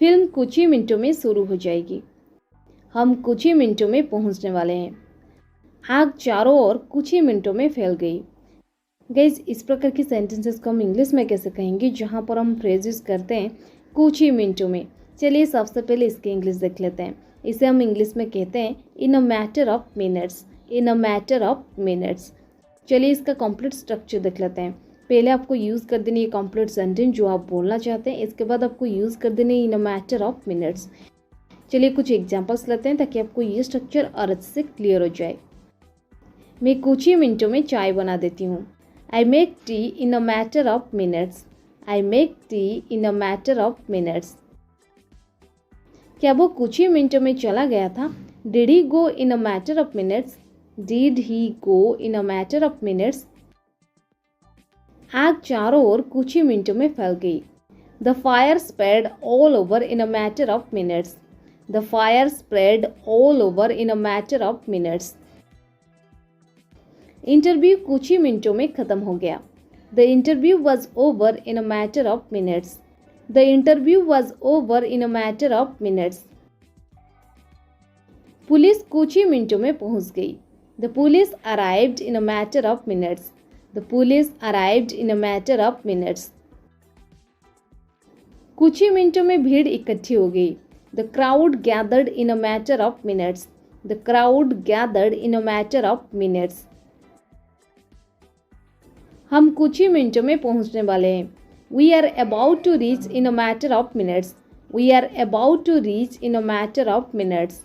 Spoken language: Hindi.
फिल्म कुछ ही मिनटों में शुरू हो जाएगी। हम कुछ ही मिनटों में पहुंचने वाले हैं। आग चारों ओर कुछ ही मिनटों में फैल गई। गाइस, इस प्रकार की सेंटेंसेस को हम इंग्लिश में कैसे कहेंगे जहां पर हम फ्रेज यूज करते हैं कुछ ही मिनटों में। चलिए सबसे पहले इसकी इंग्लिश देख लेते हैं। इसे हम इंग्लिश में कहते हैं in a matter of minutes. In a matter of minutes. चलिए इसका कंप्लीट स्ट्रक्चर देख लेते हैं। पहले आपको यूज़ कर देनी है कंप्लीट सेंटेंस जो आप बोलना चाहते हैं। इसके बाद आपको यूज़ कर देनी है इन अ मैटर ऑफ मिनट्स। चलिए कुछ एग्जांपल्स लेते हैं ताकि आपको ये स्ट्रक्चर और अच्छे से क्लियर हो जाए। मैं कुछ ही मिनटों में चाय बना देती हूँ। I make tea in a matter of minutes. I make tea in a matter of minutes. क्या वो कुछ ही मिनटों में चला गया था? Did he go in a matter of minutes? Did he go in a matter of minutes? आग चारों ओर कुछ ही मिनटों में फैल गई। The fire spread all over in a matter of minutes. The fire spread all over in a matter of minutes. Interview कुछ ही मिनटों में खत्म हो गया। The interview was over in a matter of minutes. The interview was over in a matter of minutes. Police कुछ ही मिनटों में पहुंच गई। The police arrived in a matter of minutes. The police arrived in a matter of minutes. कुछ ही मिनटों में भीड़ इकट्ठी हो गई। The crowd gathered in a matter of minutes. The crowd gathered in a matter of minutes. हम कुछ ही मिनटों में पहुंचने वाले हैं। We are about to reach in a matter of minutes. We are about to reach in a matter of minutes.